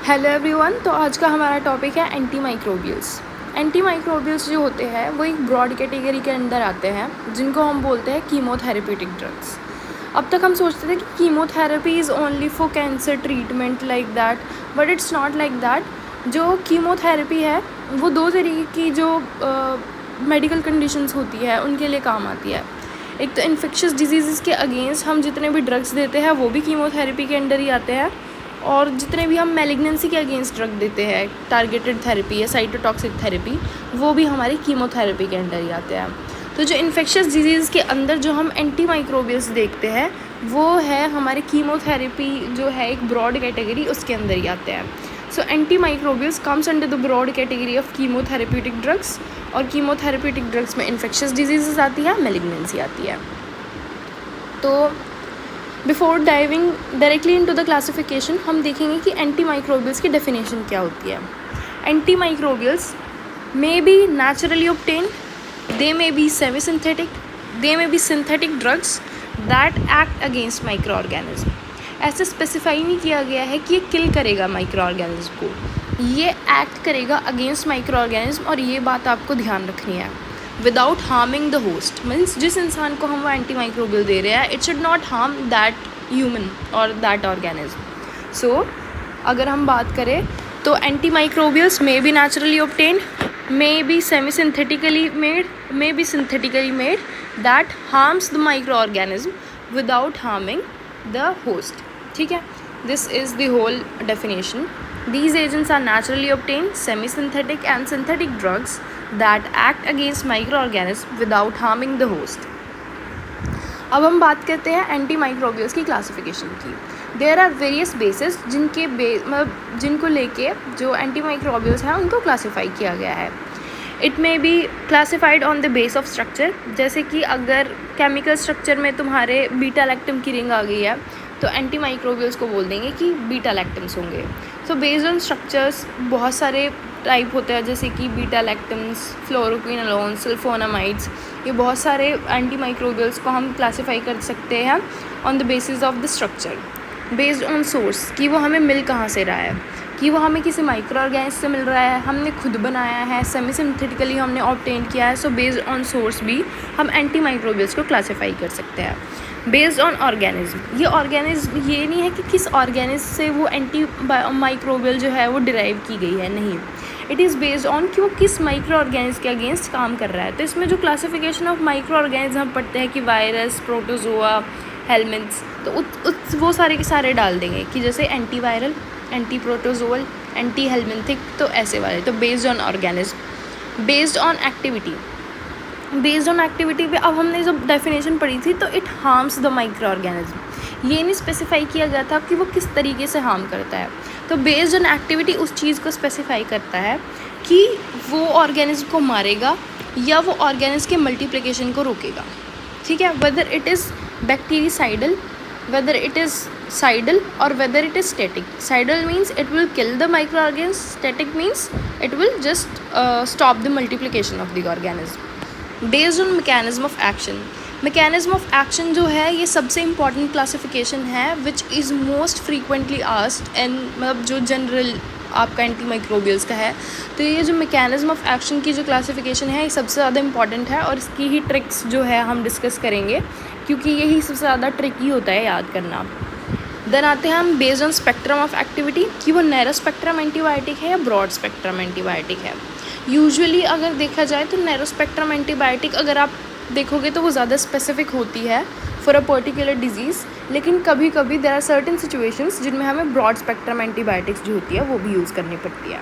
Hello everyone. तो आज का हमारा टॉपिक है एंटी माइक्रोबियल्स। एंटी माइक्रोबियल्स जो होते हैं वो एक ब्रॉड कैटेगरी के अंदर आते हैं जिनको हम बोलते हैं कीमोथेरेप्यूटिक ड्रग्स। अब तक हम सोचते थे कि chemotherapy is only for cancer treatment like that, but it's not like that. जो कीमोथेरेपी है वो दो तरीके की जो मेडिकल कंडीशंस होती है उनके लिए काम आती है। एक तो इन्फेक्शियस डिजीज़ के अगेंस्ट हम जितने भी ड्रग्स देते हैं वो भी कीमोथेरेपी के अंडर ही आते हैं, और जितने भी हम मैलिग्नेंसी के अगेंस्ट ड्रग देते हैं, टारगेटेड थेरेपी या साइटोटॉक्सिक थेरेपी, वो भी हमारी कीमोथेरेपी के अंडर ही आते हैं। तो जो इन्फेक्शियस डिजीज़ के अंदर जो हम एंटी माइक्रोबियल्स देखते हैं वो है हमारे कीमोथेरेपी जो है एक ब्रॉड कैटेगरी, उसके अंदर ही आते हैं। So anti microbials comes under the broad category of chemotherapeutic drugs, और कीमोथेरेप्यूटिक ड्रग्स में इन्फेक्शियस डिजीज़ आती है, मैलिग्नेंसी आती है। तो before diving directly into the classification हम देखेंगे कि एंटी माइक्रोबियल्स की डेफिनेशन क्या होती है। Anti microbials may be naturally obtain, they may be semi synthetic, they may be synthetic drugs that act against micro organism. ऐसे स्पेसिफाई नहीं किया गया है कि ये किल करेगा माइक्रो ऑर्गेनिज्म को, ये एक्ट करेगा अगेंस्ट माइक्रो ऑर्गेनिज्म, और ये बात आपको ध्यान रखनी है। Without harming the host means जिस इंसान को हम वो एंटी माइक्रोबियल दे रहे हैं it should not harm that human और दैट ऑर्गेनिज्म। सो अगर हम बात करें तो anti microbials may be naturally obtained, may be semi synthetically made, may be synthetically made that harms the micro organism without harming the host. ठीक है, this is the whole definition. These agents are naturally obtained, semi-synthetic and synthetic drugs that act against microorganisms without harming the host. अब हम बात करते हैं anti microbials की classification की। There are various basis जिनको लेके जो एंटी माइक्रोबियल्स हैं उनको क्लासीफाई किया गया है। It may be classified on the base of structure, जैसे कि अगर केमिकल स्ट्रक्चर में तुम्हारे बीटा लैक्टम की रिंग आ गई है तो एंटी माइक्रोबियल्स को बोल देंगे कि बीटा लैक्टम्स होंगे। सो बेस्ड ऑन स्ट्रक्चर्स बहुत सारे टाइप होते हैं, जैसे कि बीटा लैक्टम्स, फ्लोरोक्विनोलोन, सल्फोनामाइड्स, ये बहुत सारे एंटी माइक्रोबियल्स को हम क्लासीफाई कर सकते हैं on the basis of the structure. Based on source कि वो हमें मिल कहाँ से रहा है, कि वो हमें किसी माइक्रो ऑर्गेनिज्म से मिल रहा है, हमने खुद बनाया है, सेमी सिंथेटिकली हमने ऑब्टेन किया है। सो बेस्ड ऑन सोर्स भी हम एंटी माइक्रोबियल्स को क्लासीफाई कर सकते हैं। बेस्ड ऑन ऑर्गेनिज्म, ये ऑर्गेनिज्म ये नहीं है कि किस ऑर्गेनिज्म से वो एंटी माइक्रोबियल जो है वो डिराइव की गई है, नहीं, इट इज़ बेस्ड ऑन कि वो किस माइक्रो ऑर्गेनिज्म के अगेंस्ट काम कर रहा है। तो इसमें जो क्लासिफिकेशन ऑफ माइक्रो ऑर्गेनिज्म हम पढ़ते हैं कि वायरस, प्रोटोजोआ, हेलमिंथ्स, तो वो सारे के सारे डाल देंगे कि जैसे anti viral, anti protozoal, anti helminthic, तो ऐसे वाले। तो based on organism. Based on activity, based on activity पे अब हमने जब डेफिनेशन पढ़ी थी तो it harms the micro organism, ये नहीं स्पेसिफाई किया गया था कि वो किस तरीके से हार्म करता है। तो बेस्ड ऑन एक्टिविटी उस चीज़ को स्पेसिफाई करता है कि वो ऑर्गेनिज्म को मारेगा या वो ऑर्गेनिज्म के मल्टीप्लिकेशन को रोकेगा। ठीक है, whether it is bactericidal, whether it is cidal or whether it is static. Cidal means it will kill the microorganisms, static means it will just stop the multiplication of the organism. Based on mechanism of action, mechanism of action जो है ये सबसे important classification है which is most frequently asked and मतलब जो general आपका anti microbials का है। तो ये जो मैकेनिज्म ऑफ एक्शन की जो क्लासिफिकेशन है ये सबसे ज़्यादा इंपॉर्टेंट है, और इसकी ही ट्रिक्स जो है हम डिस्कस करेंगे क्योंकि यही सबसे ज़्यादा ट्रिकी होता है याद करना। देन आते हैं हम based on spectrum of activity कि वो नैरो स्पेक्ट्रम एंटीबायोटिक है या ब्रॉड स्पेक्ट्रम एंटीबायोटिक है। यूजुअली अगर देखा जाए तो नैरो स्पेक्ट्रम एंटीबायोटिक अगर आप देखोगे तो वो ज़्यादा स्पेसिफिक होती है फॉर अ पर्टिकुलर डिजीज़, लेकिन कभी कभी देयर आर सर्टेन सिचुएशंस जिनमें हमें ब्रॉड स्पेक्ट्रम एंटीबायोटिक्स जो होती है वो भी यूज़ करनी पड़ती है।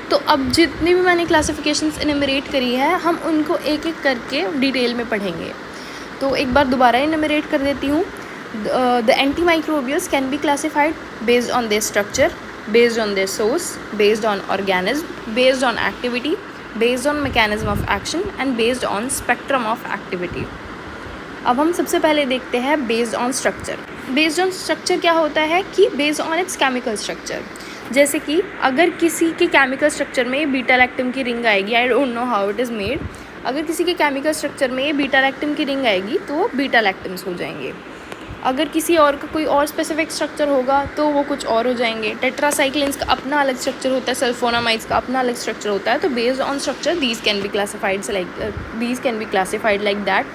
तो अब जितनी भी मैंने क्लासिफिकेशंस इनमरेट करी है हम उनको एक एक करके डिटेल में पढ़ेंगे। तो एक बार दोबारा इनमरेट कर देती हूँ। The anti microbials can be classified based on their structure, based on their source, based on organism, based on activity, based on mechanism of action and based on spectrum of activity. अब हम सबसे पहले देखते हैं based on structure. Based on structure क्या होता है कि based on it's chemical structure, जैसे कि अगर किसी के केमिकल स्ट्रक्चर में बीटा लैक्टम की रिंग आएगी, I don't know how it is made, अगर किसी के केमिकल स्ट्रक्चर में ये बीटा लैक्टम की रिंग आएगी तो वो बीटा लैक्टम्स हो जाएंगे। अगर किसी और का कोई और स्पेसिफिक स्ट्रक्चर होगा तो वो कुछ और हो जाएंगे। टेट्रासाइक्लिन्स का अपना अलग स्ट्रक्चर होता है, सल्फोनामाइड्स का अपना अलग स्ट्रक्चर होता है। तो based on structure these can be classified like that.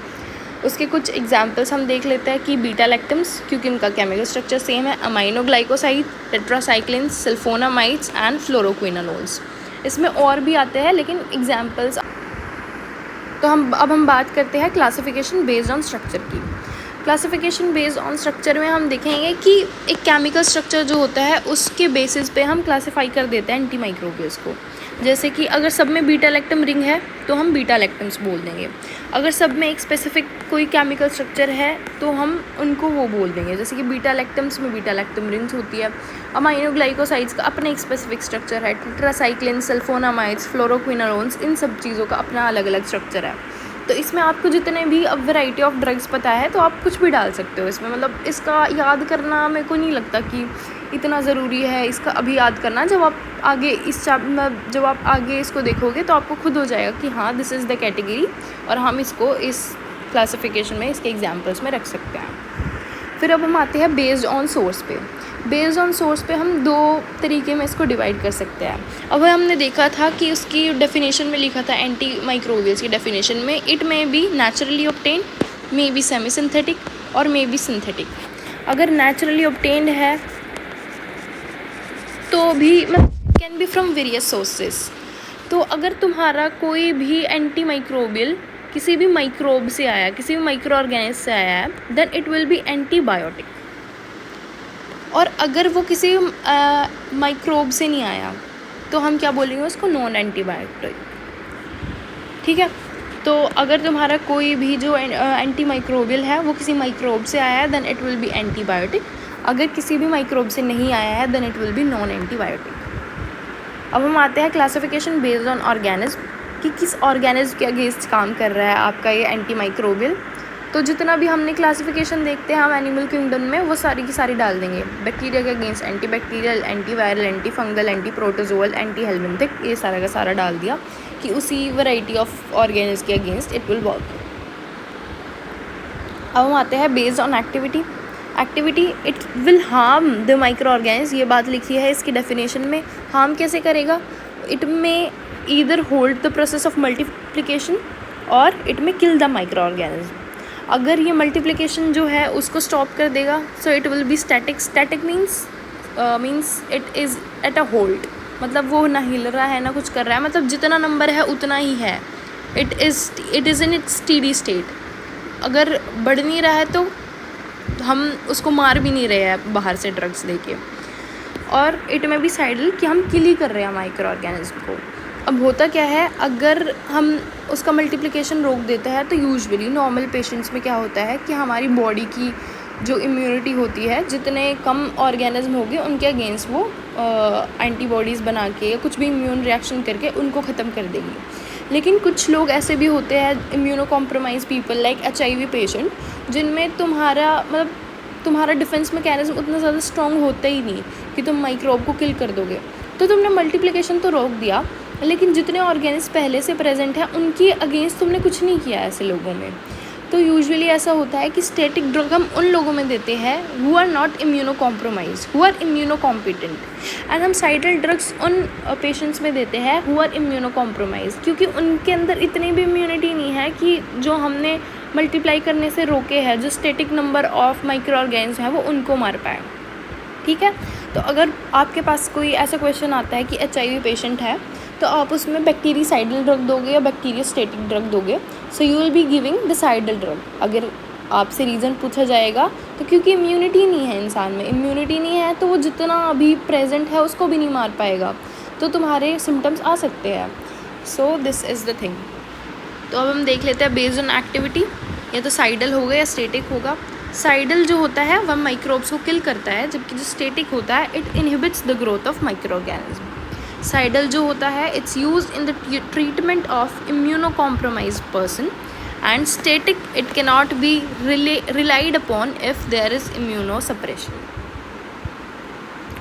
उसके कुछ एग्जाम्पल्स हम देख लेते हैं कि बीटा लैक्टम्स, क्योंकि उनका केमिकल स्ट्रक्चर सेम है, aminoglycoside, tetracyclines, sulphonamides and fluoroquinolones. इसमें और भी आते हैं लेकिन एग्जाम्पल्स। तो हम बात करते हैं क्लासिफिकेशन बेस्ड ऑन स्ट्रक्चर की। क्लासिफिकेशन बेस्ड ऑन स्ट्रक्चर में हम देखेंगे कि एक केमिकल स्ट्रक्चर जो होता है उसके बेसिस पे हम क्लासिफाई कर देते हैं एंटी माइक्रोबियल्स को। जैसे कि अगर सब में बीटा लैक्टम रिंग है तो हम बीटा लैक्टम्स बोल देंगे। अगर सब में एक स्पेसिफिक कोई केमिकल स्ट्रक्चर है तो हम उनको वो बोल देंगे। जैसे कि बीटा लैक्टम्स में बीटा लैक्टम रिंग्स होती है। अमाइनोग्लाइकोसाइड्स का अपना एक स्पेसिफिक स्ट्रक्चर है। टेट्रासाइक्लिन, सल्फोनामाइड्स, फ्लोरोक्विनोलोन्स, इन सब चीज़ों का अपना अलग अलग स्ट्रक्चर है। तो इसमें आपको जितने भी अब वैरायटी ऑफ ड्रग्स पता है तो आप कुछ भी डाल सकते हो इसमें। मतलब इसका याद करना मेरे को नहीं लगता कि इतना ज़रूरी है इसका अभी याद करना। जब आप आगे जब आप आगे इसको देखोगे तो आपको खुद हो जाएगा कि हाँ दिस इज़ द कैटेगरी, और हम इसको इस क्लासिफिकेशन में इसके एग्जाम्पल्स में रख सकते हैं। फिर अब हम आते हैं बेस्ड ऑन सोर्स पे। बेस्ड ऑन सोर्स पे हम दो तरीके में इसको डिवाइड कर सकते हैं। अब हमने देखा था कि उसकी डेफिनेशन में लिखा था एंटी माइक्रोबियल्स की डेफिनेशन में, it may be naturally obtain, may be semi synthetic और मे बी सिंथेटिक। अगर नेचुरली ऑब्टेन्ड है तो भी can be from various sources. तो अगर तुम्हारा कोई भी एंटी माइक्रोबियल किसी भी माइक्रोब से आया, किसी भी माइक्रो ऑर्गेनिज्म से आया है, then it will be antibiotic. और अगर वो किसी माइक्रोब से नहीं आया तो हम क्या बोलेंगे उसको, नॉन एंटीबायोटिक। ठीक है। तो अगर तुम्हारा कोई भी जो एंटी माइक्रोबियल है वो किसी माइक्रोब से आया है then it will be antibiotic. अगर किसी भी माइक्रोब से नहीं आया है then it will be non antibiotic. अब हम आते हैं क्लासिफिकेशन बेस्ड ऑन ऑर्गेनिज्म, कि किस ऑर्गेनिज्म के अगेंस्ट काम कर रहा है आपका ये एंटी माइक्रोबियल। तो जितना भी हमने क्लासिफिकेशन देखते हैं हम एनिमल किंगडम में वो सारी की सारी डाल देंगे। बैक्टीरिया के against anti bacterial, anti viral, anti fungal, anti protozoal, anti helminthic, ये सारा का सारा डाल दिया कि उसी वैरायटी ऑफ ऑर्गेनिज्म के अगेंस्ट इट विल वर्क। अब हम आते हैं based on activity. Activity, it will harm the micro organism, ये बात लिखी है इसकी डेफिनेशन में। हार्म कैसे करेगा, इट में either hold the process of multiplication और इट में किल द माइक्रो ऑर्गेनिज्म। अगर ये मल्टीप्लिकेशन जो है उसको स्टॉप कर देगा so it will B static. Static means it is at a hold, मतलब वो ना हिल रहा है ना कुछ कर रहा है, मतलब जितना नंबर है उतना ही है। It is in its steady state. अगर बढ़ नहीं रहा है तो हम उसको मार भी नहीं रहे हैं बाहर से ड्रग्स लेके। और इट में भी साइडल कि हम किल ही कर रहे हैं माइक्रो ऑर्गेनिज्म को। अब होता क्या है, अगर हम उसका मल्टीप्लिकेशन रोक देते हैं तो यूजुअली नॉर्मल पेशेंट्स में क्या होता है कि हमारी बॉडी की जो इम्यूनिटी होती है, जितने कम ऑर्गेनिज्म होंगे उनके अगेंस्ट वो एंटीबॉडीज़ बना के या कुछ भी इम्यून रिएक्शन करके उनको ख़त्म कर देगी। लेकिन कुछ लोग ऐसे भी होते हैं immuno compromise people like HIV patient, जिनमें तुम्हारा डिफेंस मैकेनिज्म उतना ज़्यादा स्ट्रॉन्ग होता ही नहीं कि तुम माइक्रोब को किल कर दोगे। तो तुमने मल्टीप्लिकेशन तो रोक दिया लेकिन जितने ऑर्गेनिज्म पहले से प्रेजेंट हैं उनके अगेंस्ट तुमने कुछ नहीं किया ऐसे लोगों में। तो यूजुअली ऐसा होता है कि स्टैटिक ड्रग हम उन लोगों में देते हैं who are not immuno compromise, who are immuno competent, and हम साइडल ड्रग्स उन पेशेंट्स में देते हैं हु आर इम्यूनो कॉम्प्रोमाइज, क्योंकि उनके अंदर इतनी भी इम्यूनिटी नहीं है कि जो हमने मल्टीप्लाई करने से रोके हैं, जो static number of micro organism है वो उनको मार पाए। ठीक है। तो अगर आपके पास कोई ऐसा क्वेश्चन आता है कि HIV पेशेंट है तो आप उसमें बैक्टीरियासाइडल ड्रग दोगे या बैक्टीरियोस्टैटिक ड्रग दोगे, so you will be giving the cidal drug. अगर आपसे रीज़न पूछा जाएगा तो क्योंकि इम्यूनिटी नहीं है इंसान में, इम्यूनिटी नहीं है तो वो जितना अभी प्रेजेंट है उसको भी नहीं मार पाएगा, तो तुम्हारे सिम्टम्स आ सकते हैं। So this is the thing. तो अब हम देख लेते हैं बेस्ड ऑन एक्टिविटी, या तो साइडल होगा या स्टैटिक होगा। साइडल जो होता है वह माइक्रोब्स को किल करता है, जबकि जो स्टैटिक होता है it inhibits the growth of microorganism. Cidal जो होता है it's used in the treatment of immunocompromised person, and static it can not be relied upon if there is immunosuppression.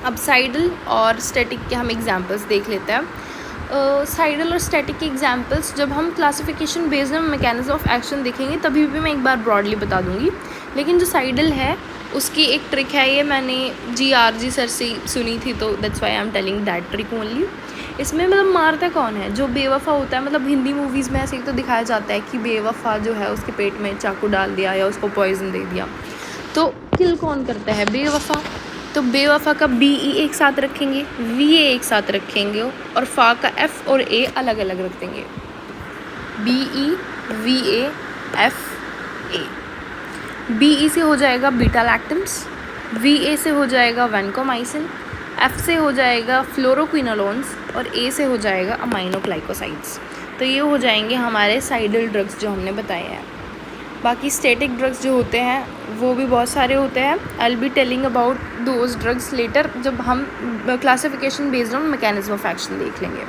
अब cidal और static के हम examples देख लेते हैं। साइडल और स्टैटिक के एग्जाम्पल्स जब हम classification based on mechanism of action देखेंगे तभी भी मैं एक बार ब्रॉडली बता दूंगी। लेकिन जो साइडल है उसकी एक ट्रिक है, ये मैंने GRG सर से सुनी थी, तो that's why I am telling that trick only. इसमें मतलब मारता कौन है? जो बेवफा होता है। मतलब हिंदी मूवीज़ में ऐसे ही तो दिखाया जाता है कि बेवफा जो है उसके पेट में चाकू डाल दिया या उसको पॉइजन दे दिया, तो किल कौन करता है? बेवफा। तो बेवफा का BE एक साथ रखेंगे, VA एक साथ रखेंगे और फा का F और A अलग अलग रख देंगे। BE VA FA। BE से हो जाएगा बीटा लैक्टम्स, VA से हो जाएगा वैनकोमाइसिन, F से हो जाएगा फ्लोरोक्विनोलोन्स और A से हो जाएगा अमाइनोग्लाइकोसाइड्स। तो ये हो जाएंगे हमारे साइडल ड्रग्स जो हमने बताए हैं। बाकी स्टैटिक ड्रग्स जो होते हैं वो भी बहुत सारे होते हैं। I will be telling about those drugs later, जब हम classification based on mechanism of action देख लेंगे।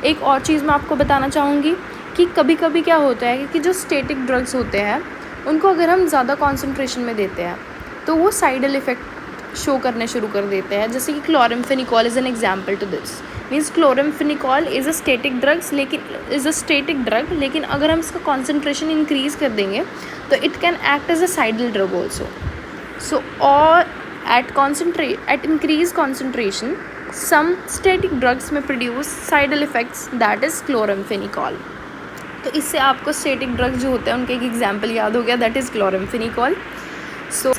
एक और चीज़ मैं आपको बताना चाहूँगी कि कभी कभी क्या होता है कि जो स्टैटिक ड्रग्स होते हैं उनको अगर हम ज़्यादा कॉन्सेंट्रेशन में देते हैं तो वो साइडल इफ़ेक्ट शो करने शुरू कर देते हैं। जैसे कि chloramphenicol is an example to this. Means chloramphenicol is a static drug, लेकिन अगर हम इसका कॉन्सेंट्रेशन इंक्रीज़ कर देंगे तो it can act as a cidal drug also. So और at increased concentration, some static drugs may produce cidal effects, that is chloramphenicol. तो इससे आपको स्टैटिक ड्रग्स जो होते हैं उनके एक एग्जाम्पल याद हो गया, दैट इज़ क्लोराम्फेनिकॉल। सो